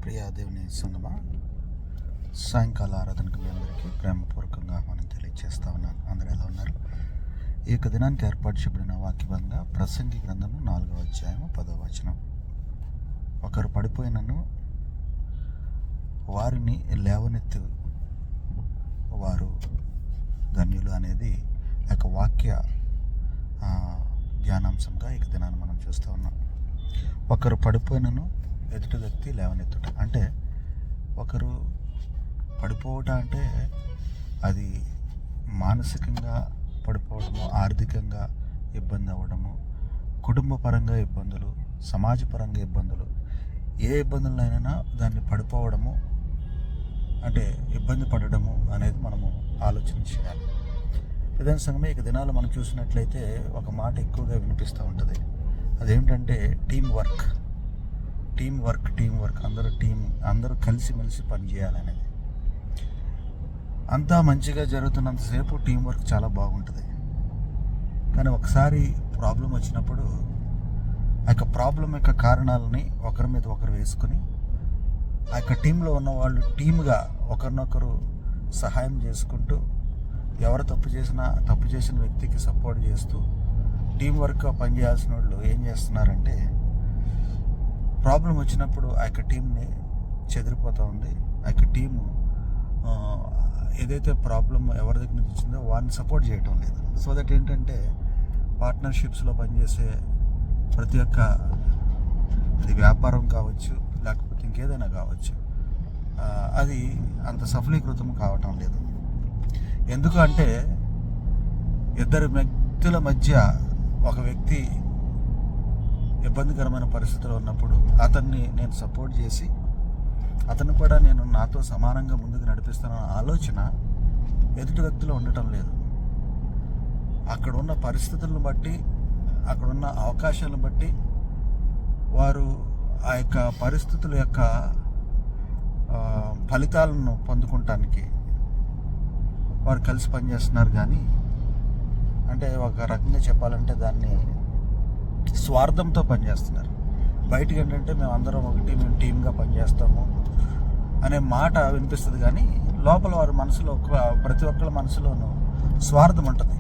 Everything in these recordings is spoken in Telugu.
ప్రియ దేవుని సంగమా, సాయంకాల ఆరాధనకు మీ అందరికీ ప్రేమపూర్వకంగా ఆహ్వానం తెలియజేస్తా ఉన్నాను. అందరూ ఎలా ఉన్నారు? ఈ యొక్క దినానికి ఏర్పాటు చేయబడిన వాక్యభంగా ప్రసంగి గ్రంథము 4వ అధ్యాయము 10వ వచనం. ఒకరు పడిపోయినను వారిని లేవనెత్తు వారు ధన్యులు అనేది ఒక వాక్య ధ్యానాంశంగా ఈ దినాన్ని మనం చూస్తూ ఉన్నాం. ఒకరు పడిపోయినను ఎదుటి వ్యక్తి లేవనెత్తుట అంటే, ఒకరు పడిపోవట అంటే అది మానసికంగా పడిపోవడము, ఆర్థికంగా ఇబ్బంది అవ్వడము, కుటుంబపరంగా ఇబ్బందులు, సమాజపరంగా ఇబ్బందులు, ఏ ఇబ్బందులైనా దాన్ని పడిపోవడము అంటే ఇబ్బంది పడడము అనేది మనము ఆలోచన చేయాలి. ఇదే సమయం ఇక దినాలు మనం చూసినట్లయితే ఒక మాట ఎక్కువగా వినిపిస్తూ ఉంటుంది. అదేంటంటే టీం వర్క్. అందరూ కలిసిమెలిసి పనిచేయాలనేది. అంతా మంచిగా జరుగుతున్నంతసేపు టీం వర్క్ చాలా బాగుంటుంది. కానీ ఒకసారి ప్రాబ్లం వచ్చినప్పుడు ఆ యొక్క ప్రాబ్లం యొక్క కారణాలని ఒకరి మీద ఒకరు వేసుకుని ఆ యొక్క టీంలో ఉన్న వాళ్ళు టీమ్గా ఒకరినొకరు సహాయం చేసుకుంటూ, ఎవరు తప్పు చేసిన వ్యక్తికి సపోర్ట్ చేస్తూ టీం వర్క్గా పనిచేయాల్సిన వాళ్ళు ఏం చేస్తున్నారంటే, ప్రాబ్లం వచ్చినప్పుడు ఆ యొక్క టీంని చెదిరిపోతూ ఉంది. ఆ యొక్క టీము ఏదైతే ప్రాబ్లం ఎవరి దగ్గర నుంచి వచ్చిందో వారిని సపోర్ట్ చేయటం లేదు. సో దట్ ఏంటంటే పార్ట్నర్షిప్స్లో పనిచేసే ప్రతి ఒక్క, అది వ్యాపారం కావచ్చు లేకపోతే ఇంకేదైనా కావచ్చు, అది అంత సఫలీకృతం కావటం లేదు. ఎందుకు అంటే ఇద్దరు వ్యక్తుల మధ్య ఒక వ్యక్తి ఇబ్బందికరమైన పరిస్థితిలో ఉన్నప్పుడు అతన్ని నేను సపోర్ట్ చేసి అతను కూడా నేను నాతో సమానంగా ముందుకు నడిపిస్తానన్న ఆలోచన ఎదుటి వ్యక్తిలో ఉండటం లేదు. అక్కడ ఉన్న పరిస్థితులను బట్టి, అక్కడున్న అవకాశాలను బట్టి వారు ఆ యొక్క పరిస్థితుల యొక్క ఫలితాలను పొందుకోవటానికి వారు కలిసి పనిచేస్తున్నారు. కానీ అంటే ఒక రకంగా చెప్పాలంటే దాన్ని స్వార్థంతో పనిచేస్తున్నారు. బయటికి ఏంటంటే మేము అందరం ఒకటి, మేము టీమ్గా పనిచేస్తాము అనే మాట వినిపిస్తుంది. కానీ లోపల వారి మనసులో, ప్రతి ఒక్కరి మనసులోనూ స్వార్థం ఉంటుంది.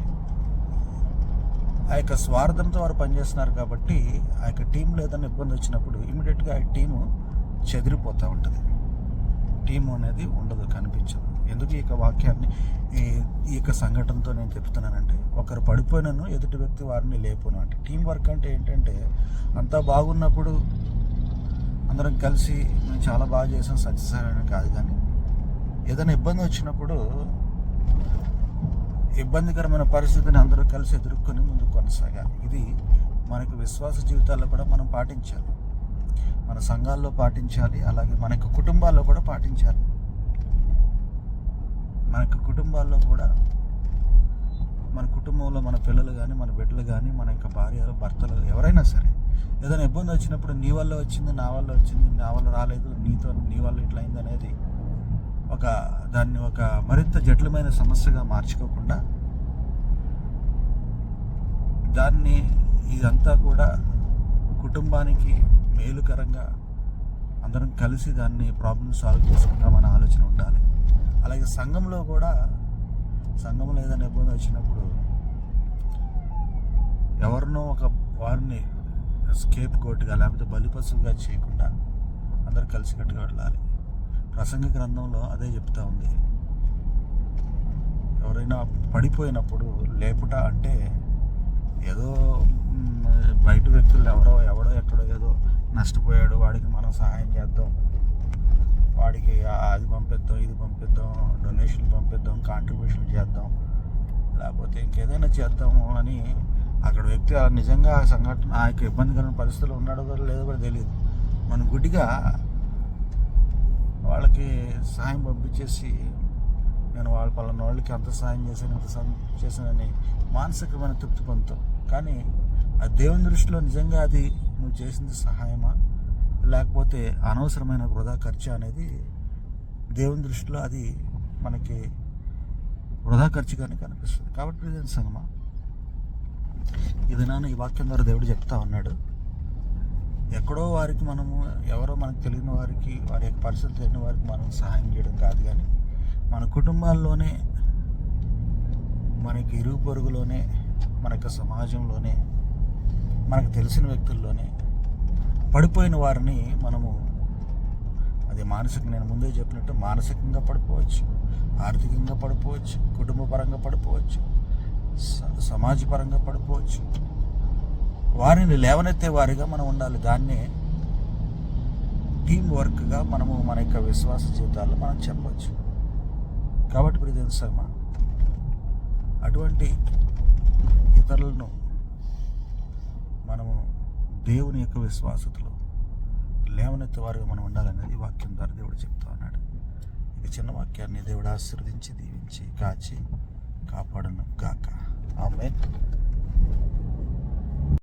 ఆ యొక్క స్వార్థంతో వారు పనిచేస్తున్నారు. కాబట్టి ఆ యొక్క టీంలో ఏదైనా ఇబ్బంది వచ్చినప్పుడు ఇమీడియట్గా ఆ టీము చెదిరిపోతూ ఉంటుంది. టీము అనేది ఉండదు, కనిపించదు. ఎందుకు ఈ యొక్క వాక్యాన్ని, ఈ యొక్క సంఘటనతో నేను చెప్తున్నానంటే, ఒకరు పడిపోయినను ఎదుటి వ్యక్తి వారిని లేపును అంటే టీం వర్క్ అంటే ఏంటంటే, అంతా బాగున్నప్పుడు అందరం కలిసి మేము చాలా బాగా చేసాం, సక్సెస్ అయ్యామని కాదు. కానీ ఏదైనా ఇబ్బంది వచ్చినప్పుడు ఇబ్బందికరమైన పరిస్థితిని అందరూ కలిసి ఎదుర్కొని ముందుకు కొనసాగాలి. ఇది మనకు విశ్వాస జీవితాల్లో కూడా మనం పాటించాలి, మన సంఘాల్లో పాటించాలి, అలాగే మన యొక్క కుటుంబాల్లో కూడా పాటించాలి. మన యొక్క కుటుంబాల్లో కూడా, మన కుటుంబంలో మన పిల్లలు కానీ, మన బిడ్డలు కానీ, మన యొక్క భార్యలు, భర్తలు ఎవరైనా సరే ఏదైనా ఇబ్బంది వచ్చినప్పుడు నీ వల్ల వచ్చింది, నా వల్ల వచ్చింది, నా వల్ల రాలేదు, నీ వల్ల ఇట్లా అయింది అనేది దాన్ని ఒక మరింత జటిలమైన సమస్యగా మార్చుకోకుండా, దాన్ని ఇదంతా కూడా కుటుంబానికి మేలుకరంగా అందరం కలిసి దాన్ని ప్రాబ్లమ్ సాల్వ్ చేసుకుంటామన్న ఆలోచన ఉండాలి. అలాగే సంఘంలో ఏదైనా ఇబ్బంది వచ్చినప్పుడు ఎవరినో వారిని స్కేప్ కోట్గా లేకపోతే బలిపశువుగా చేయకుండా అందరూ కలిసికట్టుగా వెళ్ళాలి. ప్రసంగి గ్రంథంలో అదే చెప్తా ఉంది. ఎవరైనా పడిపోయినప్పుడు లేపుట అంటే ఏదో బయట వ్యక్తులు ఎవడో ఎక్కడో ఏదో నష్టపోయాడు, వాడికి మనం సహాయం చేద్దాం, వాడికి అది పంపిద్దాం, ఇది పంపిద్దాం, డొనేషన్ పంపిద్దాం, కాంట్రిబ్యూషన్ చేద్దాం, లేకపోతే ఇంకేదైనా చేద్దాము అని అక్కడ వ్యక్తి నిజంగా సంఘటన ఆ యొక్క ఇబ్బందికరమైన పరిస్థితులు ఉన్నాడో లేదో కూడా తెలియదు. మనం గుడ్డిగా వాళ్ళకి సహాయం పంపించేసి నేను పలానా వాళ్ళకి అంత సహాయం చేశాను, ఇంత సహాయం చేశానని మానసికమైన తృప్తి పొందుతాం. కానీ ఆ దేవుని దృష్టిలో నిజంగా అది నువ్వు చేసింది సహాయమా లేకపోతే అనవసరమైన వృధా ఖర్చు అనేది దేవుని దృష్టిలో అది మనకి వృధా ఖర్చుగానే కనిపిస్తుంది. కాబట్టి సంగమా, ఇది ఈ వాక్యం ద్వారా దేవుడు చెప్తా ఉన్నాడు, ఎక్కడో వారికి మనము ఎవరో మనకు తెలియని వారికి వారి యొక్క పరిస్థితులు తెలియని వారికి మనం సహాయం చేయడం కాదు, కానీ మన కుటుంబాల్లోనే, మనకి ఇరుగు పొరుగులోనే, మన యొక్క సమాజంలోనే, మనకు తెలిసిన వ్యక్తుల్లోనే పడిపోయిన వారిని మనము, అది మానసికంగా, నేను ముందే చెప్పినట్టు మానసికంగా పడిపోవచ్చు, ఆర్థికంగా పడిపోవచ్చు, కుటుంబ పరంగా పడిపోవచ్చు, సమాజపరంగా పడిపోవచ్చు, వారిని లేవనెత్తే వారిగా మనం ఉండాలి. దాన్నే టీం వర్క్గా మనము మన యొక్క విశ్వాస జీవితాల్లో మనం చెప్పవచ్చు. కాబట్టి ప్రియమైన సంగమా, అటువంటి ఇతరులను మనము దేవుని యొక్క విశ్వాసతలో లేవనెత్తే వారిగా మనం ఉండాలనేది వాక్యం ద్వారా దేవుడు చెప్తా ఉన్నాడు. ఇక చిన్న వాక్యాన్ని దేవుడు ఆశీర్వదించి, దీవించి, కాచి, కాపాడును గాక. ఆమేన్.